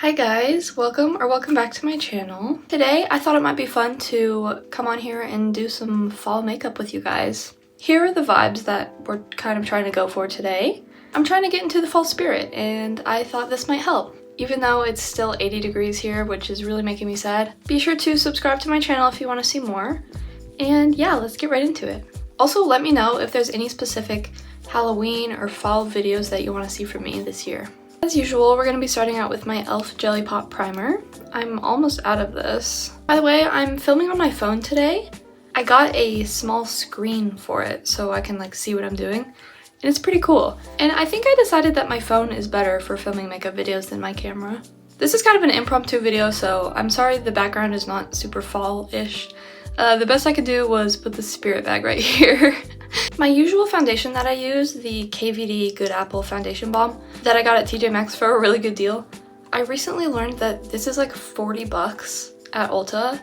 Hi guys, welcome back to my channel. Today I thought it might be fun to come on here and do some fall makeup with you guys. Here are the vibes that we're kind of trying to go for today. I'm trying to get into the fall spirit and I thought this might help. Even though it's still 80 degrees here, which is really making me sad. Be sure to subscribe to my channel if you want to see more. And yeah, let's get right into it. Also, let me know if there's any specific Halloween or fall videos that you want to see from me this year. As usual, we're going to be starting out with my e.l.f. Jelly Pop Primer. I'm almost out of this. By the way, I'm filming on my phone today. I got a small screen for it so I can see what I'm doing. And it's pretty cool. And I think I decided that my phone is better for filming makeup videos than my camera. This is kind of an impromptu video, so I'm sorry the background is not super fall-ish. The best I could do was put the spirit bag right here. My usual foundation that I use, the KVD Good Apple Foundation Balm that I got at TJ Maxx for a really good deal. I recently learned that this is like 40 bucks at Ulta.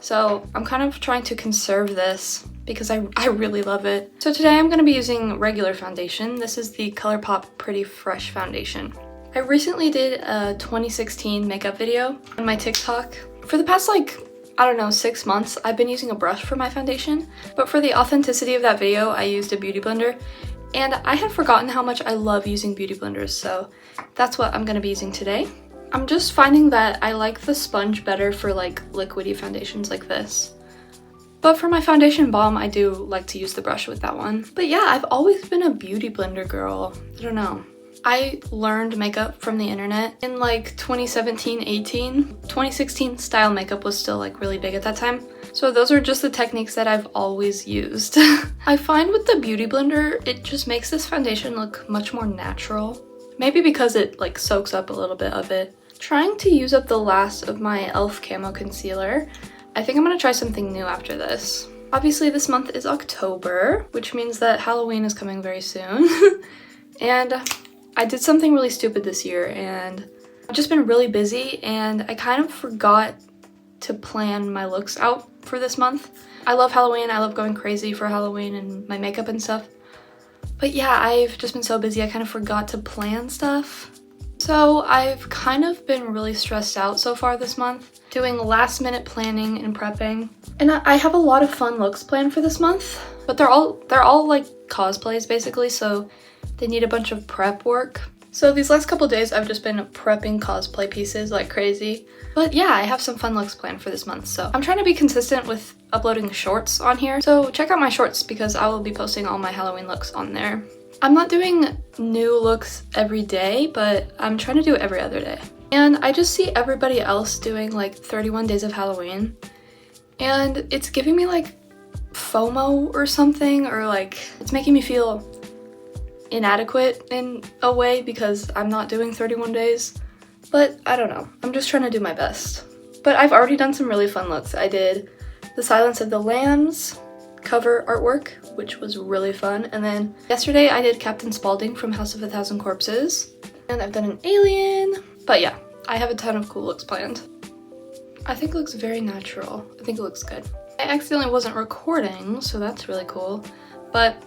So I'm kind of trying to conserve this because I really love it. So today I'm going to be using regular foundation. This is the ColourPop Pretty Fresh Foundation. I recently did a 2016 makeup video on my TikTok. For the past I don't know, 6 months, I've been using a brush for my foundation, but for the authenticity of that video, I used a beauty blender, and I had forgotten how much I love using beauty blenders, so that's what I'm going to be using today. I'm just finding that I like the sponge better for liquidy foundations like this. But for my foundation balm, I do like to use the brush with that one. But yeah, I've always been a beauty blender girl. I don't know. I learned makeup from the internet in 2017-18. 2016 style makeup was still really big at that time. So those are just the techniques that I've always used. I find with the beauty blender, it just makes this foundation look much more natural. Maybe because it soaks up a little bit of it. Trying to use up the last of my e.l.f. Camo Concealer. I think I'm gonna try something new after this. Obviously this month is October, which means that Halloween is coming very soon. And I did something really stupid this year and I've just been really busy and I kind of forgot to plan my looks out for this month. I love Halloween, I love going crazy for Halloween and my makeup and stuff. But yeah, I've just been so busy I kind of forgot to plan stuff. So I've kind of been really stressed out so far this month, doing last minute planning and prepping. And I have a lot of fun looks planned for this month, but they're all cosplays basically, so they need a bunch of prep work. So these last couple days I've just been prepping cosplay pieces like crazy. But yeah, I have some fun looks planned for this month, so I'm trying to be consistent with uploading shorts on here. So check out my shorts because I will be posting all my Halloween looks on there. I'm not doing new looks every day, but I'm trying to do it every other day. And I just see everybody else doing 31 days of Halloween. And it's giving me FOMO or something, or it's making me feel inadequate in a way because I'm not doing 31 days. But I don't know, I'm just trying to do my best. But I've already done some really fun looks. I did the Silence of the Lambs cover artwork, which was really fun. And then yesterday I did Captain Spaulding from House of a Thousand Corpses. And I've done an alien. But yeah, I have a ton of cool looks planned. I think it looks very natural. I think it looks good. I accidentally wasn't recording, so that's really cool. But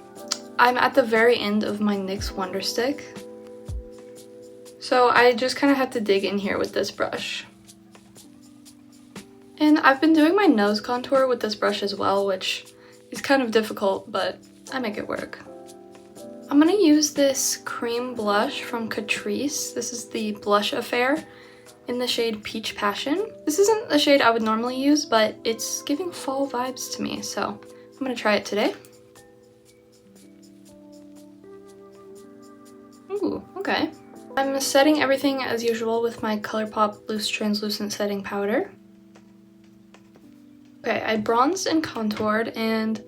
I'm at the very end of my NYX Wonder Stick. So I just kind of have to dig in here with this brush. And I've been doing my nose contour with this brush as well, which is kind of difficult, but I make it work. I'm gonna use this cream blush from Catrice. This is the Blush Affair in the shade Peach Passion. This isn't a shade I would normally use, but it's giving fall vibes to me, so I'm gonna try it today. Ooh, okay. I'm setting everything as usual with my ColourPop Loose Translucent Setting Powder. Okay, I bronzed and contoured, and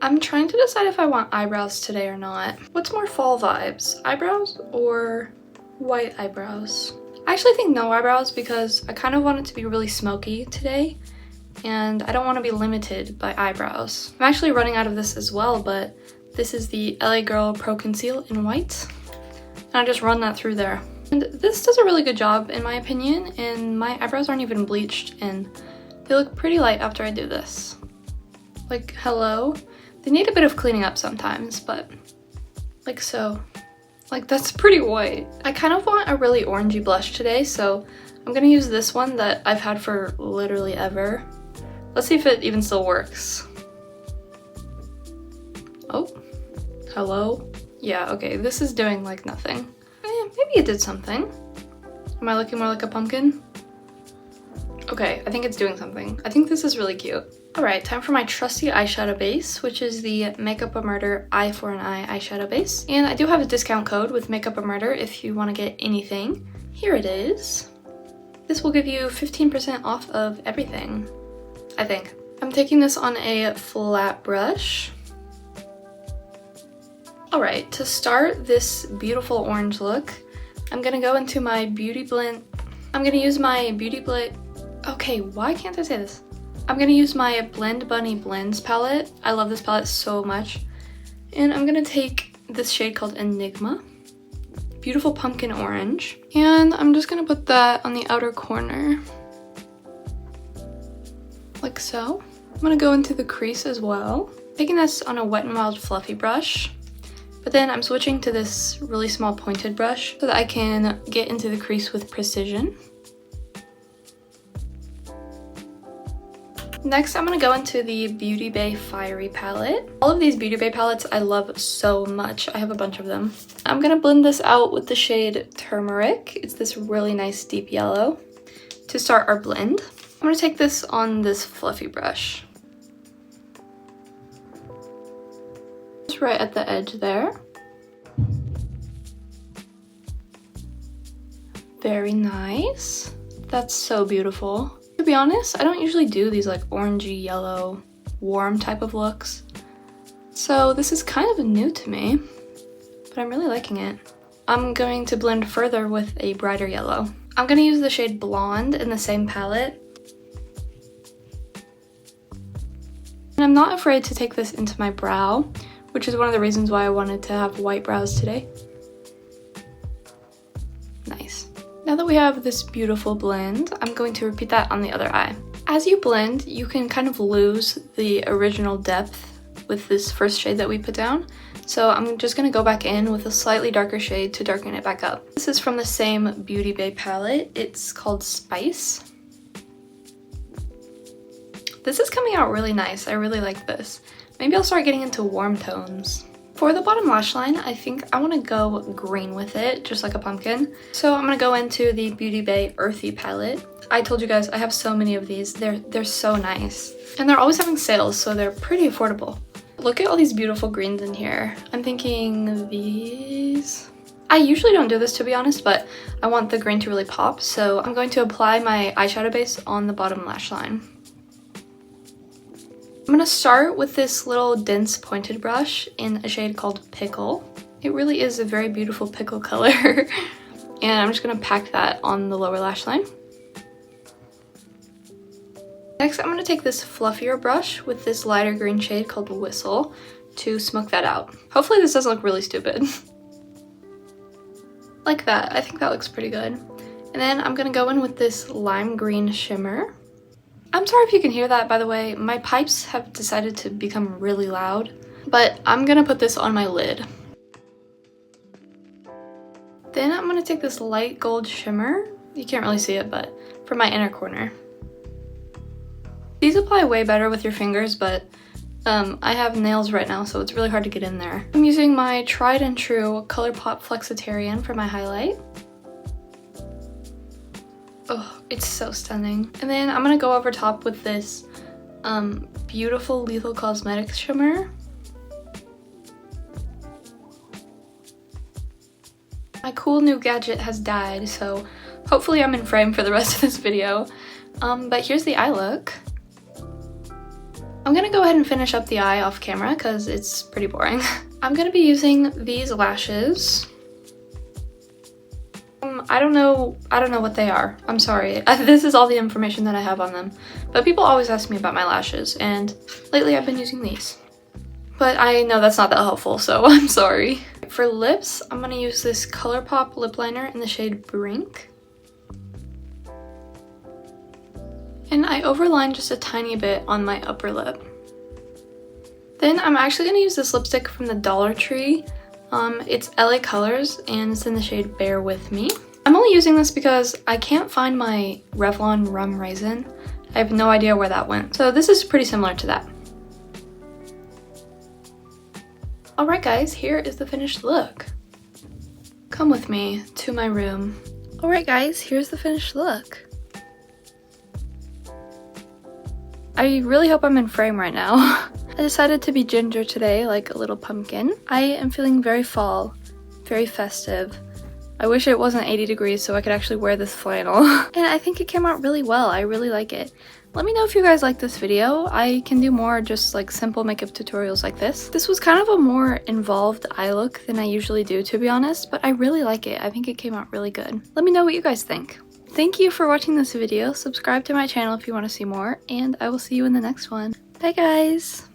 I'm trying to decide if I want eyebrows today or not. What's more fall vibes, eyebrows or white eyebrows? I actually think no eyebrows because I kind of want it to be really smoky today, and I don't want to be limited by eyebrows. I'm actually running out of this as well, but this is the LA Girl Pro Conceal in white. And I just run that through there. And this does a really good job in my opinion, and my eyebrows aren't even bleached and they look pretty light after I do this. Hello? They need a bit of cleaning up sometimes, but so. That's pretty white. I kind of want a really orangey blush today, so I'm gonna use this one that I've had for literally ever. Let's see if it even still works. Oh, hello? Yeah, okay, this is doing like nothing. Maybe it did something. Am I looking more like a pumpkin? Okay, I think it's doing something. I think this is really cute. Alright, time for my trusty eyeshadow base, which is the Makeup a Murder Eye for an Eye eyeshadow base. And I do have a discount code with Makeup a Murder if you want to get anything. Here it is. This will give you 15% off of everything, I think. I'm taking this on a flat brush. Alright, to start this beautiful orange look, I'm gonna go into my Beauty Blend. I'm gonna use my Beauty Blend. Okay, why can't I say this? I'm gonna use my Blend Bunny Blends palette. I love this palette so much. And I'm gonna take this shade called Enigma. Beautiful pumpkin orange. And I'm just gonna put that on the outer corner. Like so. I'm gonna go into the crease as well. Taking this on a Wet n Wild fluffy brush. But then I'm switching to this really small pointed brush so that I can get into the crease with precision. Next, I'm gonna go into the Beauty Bay Fiery palette. All of these Beauty Bay palettes I love so much. I have a bunch of them. I'm gonna blend this out with the shade Turmeric. It's this really nice deep yellow. To start our blend, I'm gonna take this on this fluffy brush. Just right at the edge there. Very nice. That's so beautiful. To be honest, I don't usually do these like orangey yellow warm type of looks. So this is kind of new to me, but I'm really liking it. I'm going to blend further with a brighter yellow. I'm gonna use the shade Blonde in the same palette. And I'm not afraid to take this into my brow, which is one of the reasons why I wanted to have white brows today. Nice. Now that we have this beautiful blend, I'm going to repeat that on the other eye. As you blend, you can kind of lose the original depth with this first shade that we put down. So I'm just gonna go back in with a slightly darker shade to darken it back up. This is from the same Beauty Bay palette. It's called Spice. This is coming out really nice. I really like this. Maybe I'll start getting into warm tones. For the bottom lash line, I think I want to go green with it, just like a pumpkin. So I'm going to go into the Beauty Bay Earthy palette. I told you guys I have so many of these. They're so nice. And they're always having sales, so they're pretty affordable. Look at all these beautiful greens in here. I'm thinking these. I usually don't do this, to be honest, but I want the green to really pop. So I'm going to apply my eyeshadow base on the bottom lash line. I'm gonna start with this little dense pointed brush in a shade called Pickle. It really is a very beautiful pickle color. And I'm just gonna pack that on the lower lash line. Next, I'm gonna take this fluffier brush with this lighter green shade called Whistle to smoke that out. Hopefully this doesn't look really stupid. Like that, I think that looks pretty good. And then I'm gonna go in with this lime green shimmer. I'm sorry if you can hear that, by the way. My pipes have decided to become really loud, but I'm gonna put this on my lid. Then I'm gonna take this light gold shimmer. You can't really see it, but for my inner corner. These apply way better with your fingers, but I have nails right now, so it's really hard to get in there. I'm using my tried and true ColourPop Flexitarian for my highlight. Oh, it's so stunning. And then I'm gonna go over top with this beautiful Lethal Cosmetics shimmer. My cool new gadget has died, so hopefully I'm in frame for the rest of this video. But here's the eye look. I'm gonna go ahead and finish up the eye off camera because it's pretty boring. I'm gonna be using these lashes. I don't know what they are. I'm sorry. This is all the information that I have on them. But people always ask me about my lashes, and lately I've been using these. But I know that's not that helpful, so I'm sorry. For lips, I'm gonna use this ColourPop lip liner in the shade Brink. And I overline just a tiny bit on my upper lip. Then I'm actually gonna use this lipstick from the Dollar Tree. It's LA Colors, and it's in the shade Bear With Me. I'm only using this because I can't find my Revlon Rum Raisin. I have no idea where that went. So this is pretty similar to that. Alright guys, here is the finished look. Come with me to my room. Alright guys, here's the finished look. I really hope I'm in frame right now. I decided to be ginger today, like a little pumpkin. I am feeling very fall, very festive. I wish it wasn't 80 degrees so I could actually wear this flannel. And I think it came out really well. I really like it. Let me know if you guys like this video. I can do more just like simple makeup tutorials like this. This was kind of a more involved eye look than I usually do, to be honest, but I really like it. I think it came out really good. Let me know what you guys think. Thank you for watching this video. Subscribe to my channel if you want to see more, and I will see you in the next one. Bye guys!